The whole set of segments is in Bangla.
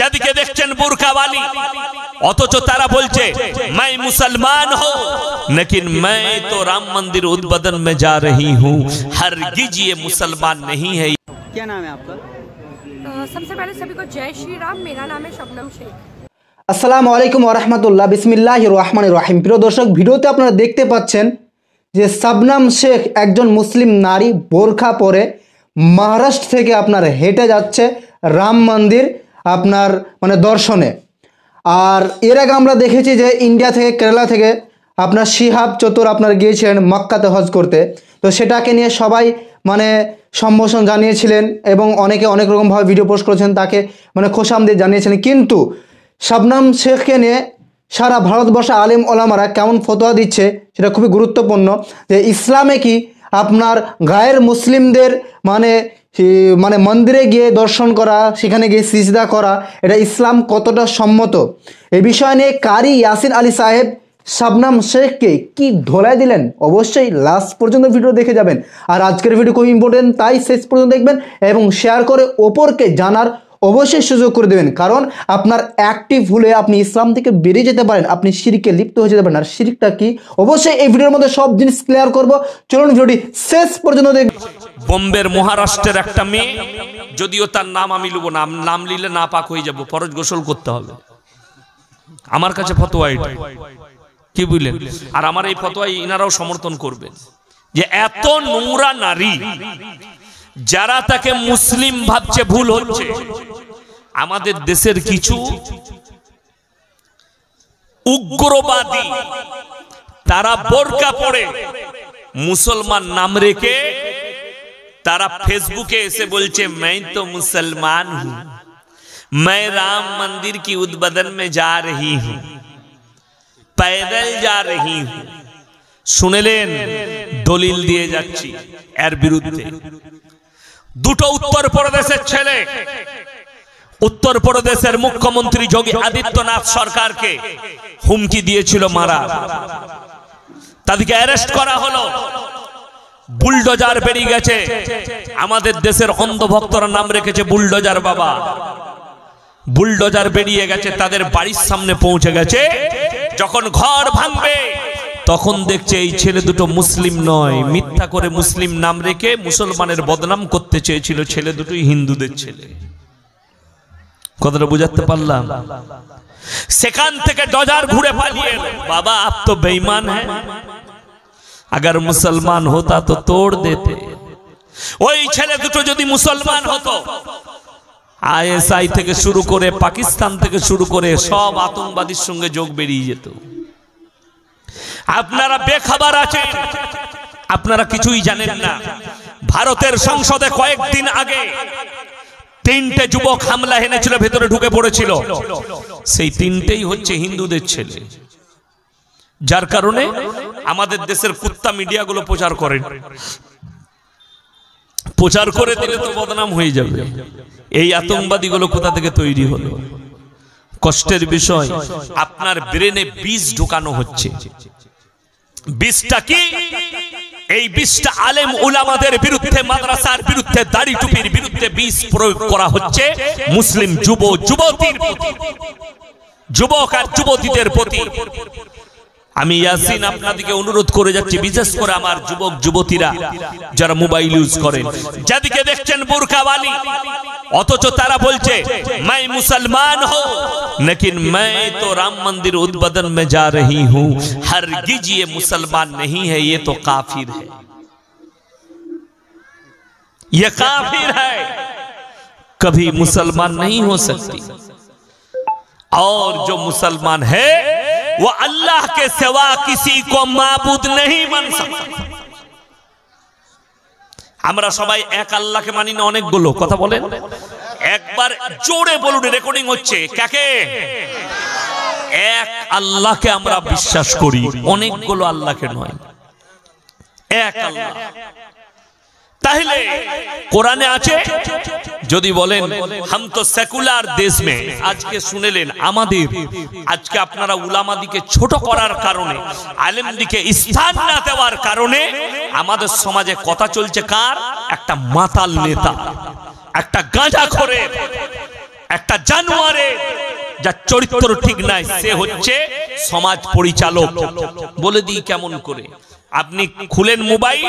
যাদিকে দেখছেন বুরকাওয়ালি, অথচ তারা বলছে मैं मुसलमान हूं लेकिन मैं तो राम मंदिर उद्বোधन में जा रही हूं। हरगिज ये मुसलमान नहीं है। क्या नाम है आपका? सबसे पहले सभी को जय श्री राम। मेरा नाम है शबनम शेख। আসসালামু আলাইকুম ওয়া রাহমাতুল্লাহ। বিসমিল্লাহির রহমানির রহিম। প্রিয় দর্শক, ভিডিওতে আপনারা দেখতে পাচ্ছেন যে শবনম শেখ একজন মুসলিম নারী বোরখা পরে মহারাষ্ট্র থেকে আপনার হেঁটে যাচ্ছে রাম মন্দির আপনার দর্শনে। আর এর আগে আমরা দেখেছি যে ইন্ডিয়া থেকে, কেরালা থেকে আপনার শিহাব চতুর আপনার গিয়েছিলেন মক্কাতে হজ করতে। তো সেটাকে নিয়ে সবাই সম্বোধন জানিয়েছিলেন এবং অনেকে অনেক রকমভাবে ভিডিও পোস্ট করেছেন, তাকে খোশামদিদ জানিয়েছিলেন। কিন্তু শবনম শেখকে নিয়ে সারা ভারতবর্ষে আলেম ওলামারা কেমন ফতোয়া দিচ্ছে সেটা খুবই গুরুত্বপূর্ণ। যে ইসলামে কি আপনার গায়ের মুসলিমদের মন্দিরে গিয়ে দর্শন করা, সেখানে গিয়ে সিজদা করা, এটা ইসলাম কতটা সম্মত, এই বিষয় নিয়ে কারি ইয়াসিন আলী সাহেব শবনম শেখকে কি ধোলাই দিলেন, অবশ্যই লাস্ট পর্যন্ত ভিডিও দেখে যাবেন। আর আজকের ভিডিও খুব ইম্পর্টেন্ট, তাই শেষ পর্যন্ত দেখবেন এবং শেয়ার করে অপরকে জানার অবশ্যই সুযোগ করে দেবেন। কারণ আপনার অ্যাক্টিভ হলে আপনি ইসলাম থেকে বেরিয়ে যেতে পারেন, আপনি শিরকে লিপ্ত হয়ে যেতে পারেন। আর শিরকটা কি, অবশ্যই এই ভিডিওর মধ্যে সব জিনিস ক্লিয়ার করব। চলুন ভিডিওটি শেষ পর্যন্ত দেখুন। বোম্বের মহারাষ্ট্রের একটা মেয়ে, যদিও তার নাম আমি লুবো না, নাম নিলে না পাক হয়ে যাব, ফরজ গোসল করতে হবে। আমার কাছে ফতোয়া এটা, কি বুঝলেন? আর আমার এই ফতোয়া ইনারাও সমর্থন করবেন যে এত নোংরা নারী যারা তাকে মুসলিম ভাবছে, ভুল হচ্ছে। আমাদের দেশের কিছু উগ্রবাদী তারা বোরকা পরে মুসলমান নাম রেখে তারা ফেসবুকে এসে বলছে मैं तो मुसलमान हूं, मैं राम मंदिर की उद्বোधन में जा रही हूं, पैदल जा रही हूं। শুনলেন, দলিল দিয়ে যাচ্ছি এর বিরুদ্ধে। দুটো উত্তরপ্রদেশের ছেলে উত্তরপ্রদেশের মুখ্যমন্ত্রী যোগী আদিত্যনাথ সরকারকে হুমকি দিয়েছিল মারা, তাদেরকে অ্যারেস্ট করা হলো। বুলডোজার বেরিয়ে গেছে, আমাদের দেশের অন্ধভক্তরা নাম রেখেছে বুলডোজার বাবা। বুলডোজার বেরিয়ে গেছে, তাদের বাড়ির সামনে পৌঁছে গেছে। যখন ঘর ভাঙবে তখন দেখছে এই ছেলে দুটো মুসলিম নয়, মিথ্যা করে মুসলিম নাম রেখে মুসলমানের বদনাম করতে চেয়েছিল। ছেলে দুটোই হিন্দুদের ছেলে। কথাটা বুঝাতে পারলাম? সেখান থেকে ডজার ঘুরে পালিয়ে এলো। বাবা আপ তো বেঈমান হ্যাঁ, अगर मुसलमान होता तो तोड़ देते। ওই ছেলে দুটো যদি মুসলমান হতো, আইএসআই থেকে শুরু করে পাকিস্তান থেকে শুরু করে সব আতঙ্কবাদীর সঙ্গে যোগ বেরিয়ে যেত। আপনারা বেখবর আছেন, আপনারা কিছুই জানেন না। ভারতের সংসদে কয়েকদিন আগে তিনটে যুবক হামলা এনেছিল, ভেতরে ঢুকে পড়েছিল। সেই তিনটেই হচ্ছে হিন্দুদের ছেলে। যার কারণে আমাদের দেশের কুত্তা মিডিয়াগুলো প্রচার করেন, প্রচার করে দিলে তো বদনাম হয়ে যাবে। এই আতঙ্কবাদীগুলো কোথা থেকে তৈরি হলো? কষ্টের বিষয়, আপনার ব্রেনে বীজ ঢোকানো হচ্ছে। বীজটা কি? এই বীজটা আলেম উলামাদের বিরুদ্ধে, মাদ্রাসার বিরুদ্ধে, দাড়ি টুপির বিরুদ্ধে বীজ প্রয়োগ করা হচ্ছে মুসলিম যুবতীর প্রতি, যুবক আর যুবতীদের প্রতি। আমি ইয়াসিন আপনাদেরকে অনুরোধ করে যাচ্ছি, বিশেষ করে আমার যুবক যুবতীরা যারা মোবাইল ইউজ করেন, যাদিকে দেখছেন বুরকাওয়ালি, অথচ তারা বলছে मैं मुसलमान हूं लेकिन मैं तो राम मंदिर उद्বোधन में जा रही हूं। हरगिज ये मुसलमान नहीं है, ये तो काफिर है, ये काफिर है, कभी मुसलमान नहीं हो सकती। और जो मुसलमान है वो अल्लाह के सिवा किसी को माबूद नहीं मान सकता। আমরা সবাই এক আল্লাহকে মানি না, অনেকগুলো কথা বলেন। একবার জোরে বলুন, রেকর্ডিং হচ্ছে। কাকে? এক আল্লাহকে আমরা বিশ্বাস করি, অনেকগুলো আল্লাহকে নয়, এক আল্লাহ। তাহলে কোরআনে আছে, যদি বলেন हम तो সেকুলার দেশ में, আজকে শুনলেন আমাদের, আজকে আপনারা উলামাদিকে ছোট করার কারণে, আলেমদিকে স্থান না দেওয়ার কারণে আমাদের সমাজে কথা চলছে কার? একটা মাতাল নেতা, একটা গাঁজাখোরের, একটা জানোয়ারের, যার চরিত্র ঠিক নাই সে হচ্ছে সমাজ পরিচালক। বলে দিই কেমন করে, আপনি খুলেন মোবাইল,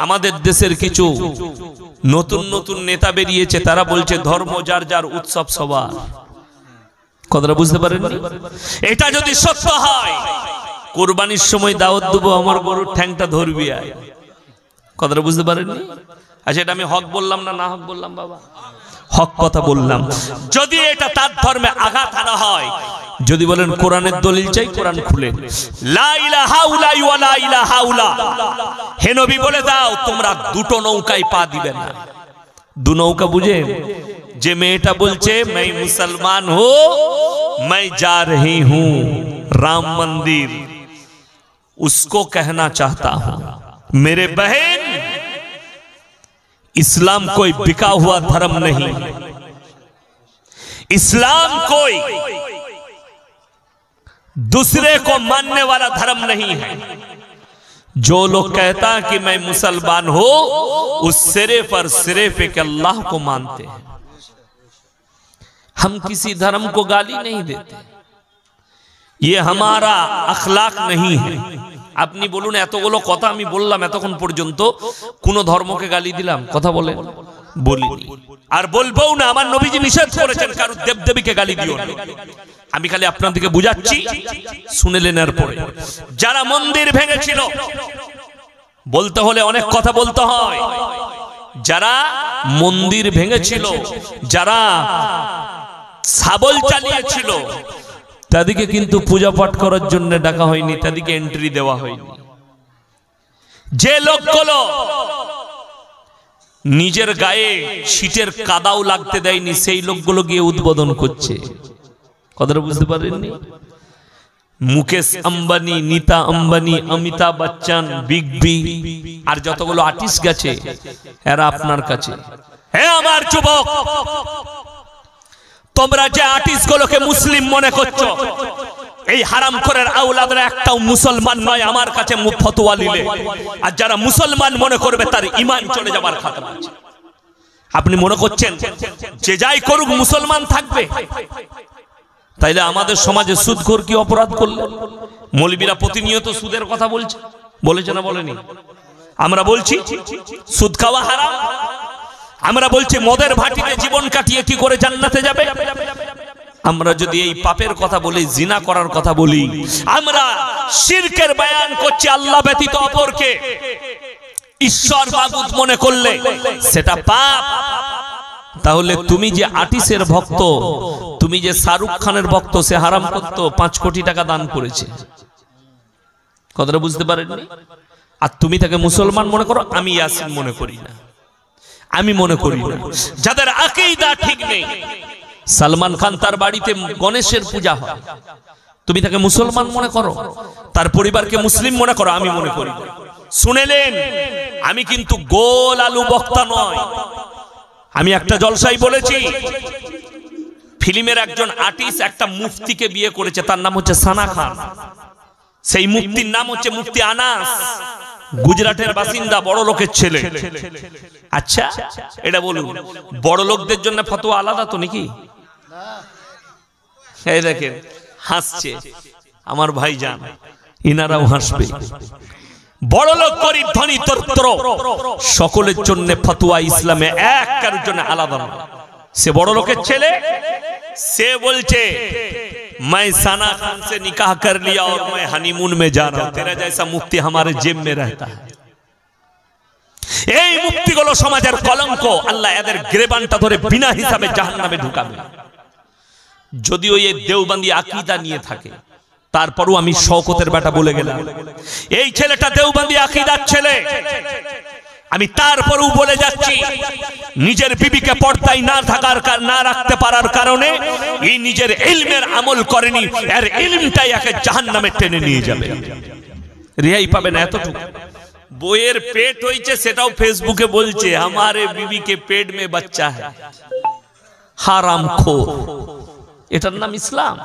আমাদের দেশের কিছু নতুন নতুন নেতা বেরিয়েছে, তারা বলছে ধর্ম যার যার, উৎসব সবার। কথাটা বুঝতে পারেননি? এটা যদি সত্য হয়, কোরবানির সময় দাওয়াত দেবো, আমার গরুর ঠ্যাংটা ধরবি আয়। কথাটা বুঝতে পারেননি? আচ্ছা, এটা আমি হক বললাম না না হক বললাম? বাবা, হক কথা বললাম। যদি এটা তার ধর্মে আঘাত আনা হয়, যদি বলেন কোরআনের দলিল চাই, কোরআন খুলেন, লা ইলাহা ইল্লাল্লাহ ওয়া লা ইলাহা ইল্লাল্লাহ, হে নবী বলে দাও তোমরা দুটো নৌকায় পা দিবে না। দু নৌকা বুঝে? যে মেয়েটা বলছে मैं मुसलमान हूं, मैं जा रही हूं राम मंदिर, उसको कहना चाहता हूं मेरे बहन, इस्लाम कोई बिका हुआ धर्म नहीं, इस्लाम कोई दूसरे को मानने वाला धर्म नहीं है। जो लोग कहता है कि मैं मुसलमान हूं, उस सिर्फ और सिर्फ एक अल्लाह को मानते हैं। हम किसी धर्म को गाली नहीं देते, ये हमारा अखलाक नहीं है। আপনি বলুন, এতগুলো কথা আমি বললাম এতক্ষণ পর্যন্ত, কোন ধর্মকে গালি দিলাম? কথা বলে বলিনি, আর বলবো না। আমার নবীজি নিষেধ করেছেন কারো দেবদেবীকে গালি দিও না। আমি খালি আপনাদেরকে বুঝাচ্ছি, শুনেলেন। এরপরে যারা মন্দির ভেঙেছিল, বলতে হলে অনেক কথা বলতে হয়, যারা মন্দির ভেঙেছিল, যারা ছাগল চালিয়েছিল, তাদেরকে কিন্তু পূজা পাঠ করার জন্য ডাকা হয়নি, তাদেরকে এন্ট্রি দেওয়া হয়নি। যে লোকগুলো নিজের গায়ে শীতের কাদাও লাগতে দেয়নি, সেই লোকগুলো গিয়ে উদ্বোধন করছে। কথাটা বুঝতে পারেননি? মুকেশ আম্বানি, নীতা আম্বানি, অমিতাভ বচ্চন, বিগ বি আর যতগুলো আর্টিস্ট গেছে, এরা আপনার কাছে। হে আমার যুবক, তোমরা যে আর্টিস্ট গুলোকে মুসলিম মনে করছো, এই হারামখোরের আওলাদরা একটাও মুসলমান নয় আমার কাছে ফতোয়া নিলে। আর যারা মুসলমান মনে করবে তার ঈমান চলে যাবার খাতরা আছে। আপনি মনে করছেন যে যাই করুক মুসলমান থাকবে? তাইলে আমাদের সমাজে সুদখোর কি অপরাধ করলে? মৌলবীরা প্রতিনিয়ত সুদের কথা বলেছে না বলেনি? আমরা বলছি সুদ খাওয়া হারাম, আমরা বলছি মদের ভাটিতে জীবন কাটিয়ে কি করে জান্নাতে যাবে। আমরা যদি এই পাপের কথা বলি, জিনা করার কথা বলি, আমরা শিরকের বয়ান করছি, আল্লাহ ব্যতীত অপরকে ঈশ্বর মাবুদ মনে করলে সেটা পাপ। তাহলে তুমি যে আর্টিস্টের ভক্ত, তুমি যে শাহরুখ খানের ভক্ত, সে হারাম করত 5 কোটি টাকা দান করেছে। কথাটা বুঝতে পারেননি? আর তুমি তাকে মুসলমান মনে করো। আমি ইয়াসিন মনে করি না, আমি মনে করি না। যাদের আকীদা ঠিক নেই, সালমান খান তার বাড়িতে গণেশের পূজা হয়, তুমি তাকে মুসলমান মনে করো, তার পরিবারকে মুসলিম মনে করো, আমি মনে করি না। শুনেলেন, আমি কিন্তু গোল আলু বক্তা নয়। আমি একটা জলসাই বলেছি, ফিল্মের একজন আর্টিস্ট একটা মুফতিকে বিয়ে করেছে, তার নাম হচ্ছে সানা খান। সেই মুফতির নাম হচ্ছে মুফতি আনাস, গুজরাটের বাসিন্দা, বড় লোকের ছেলে। আচ্ছা, এটা বলুন, বড় লোকদের জন্য ফতোয়া আলাদা তো নাকি? এই দেখেন হাসছে আমার ভাইজান, ইনারাও হাসবে। বড় লোক, গরিব, ধনী, দরিদ্র সকলের জন্য ফতোয়া ইসলামে এক, কারোর জন্য আলাদা নয়। সে বড় লোকের ছেলে, সে বলছে मैं साना खान से निकाह कर लिया और मैं हनीमून में जा रहा हूं, तेरा जैसा मुफ्ती हमारे जेब में रहता है। এই মুফতিগুলো সমাজের কলঙ্ক, আল্লাহ এদের গ্রেবানটা ধরে বিনা হিসাবে জাহান্নামে ঢুকাবে। যদিও এই দেওবন্দি আকীদা নিয়ে থাকে, তারপরও আমি শওকতের বেটা বলে গেলাম, এই ছেলেটা দেওবন্দি আকীদার ছেলে। আমি তারপরও বলে যাচ্ছি, নিজের বিবিকে পর্দায় না রাখতে পারার কারণে এই নিজের ইলমের আমল করেনি, এর ইলমটাই একে জাহান্নামে টেনে নিয়ে যাবে, রেহাই পাবে না। এতটুকু বইয়ের পেট হয়েছে, সেটাও ফেসবুকে বলছে हमारे बीवी के पेट में बच्चा है। হারামখোর, এটার নাম ইসলাম?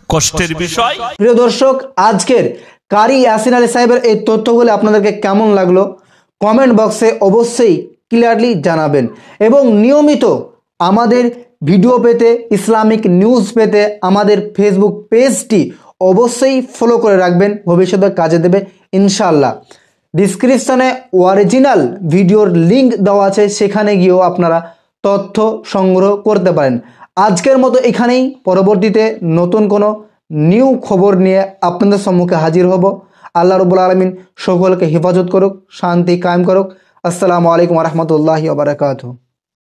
কষ্টের বিষয়। প্রিয় দর্শক, আজকের কারি ইয়াসিন আলী সাহেবের এই তথ্যগুলো আপনাদেরকে কেমন লাগলো কমেন্ট বক্সে অবশ্যই ক্লিয়ারলি জানাবেন, এবং নিয়মিত আমাদের ভিডিও পেতে, ইসলামিক নিউজ পেতে আমাদের ফেসবুক পেজটি অবশ্যই ফলো করে রাখবেন, ভবিষ্যতে কাজে দেবে ইনশাআল্লাহ। ডিসক্রিপশনে অরিজিনাল ভিডিওর লিঙ্ক দেওয়া আছে, সেখানে গিয়েও আপনারা তথ্য সংগ্রহ করতে পারেন। আজকের মতো এখানেই, পরবর্তীতে নতুন কোনো নিউ খবর নিয়ে আপনাদের সম্মুখে হাজির হব। আল্লাহ রাব্বুল আলামিন সকলকে হেফাজত করুক, শান্তি কায়েম করুক। আসসালামু আলাইকুম ওয়া রাহমাতুল্লাহি ওয়া বারাকাতুহু।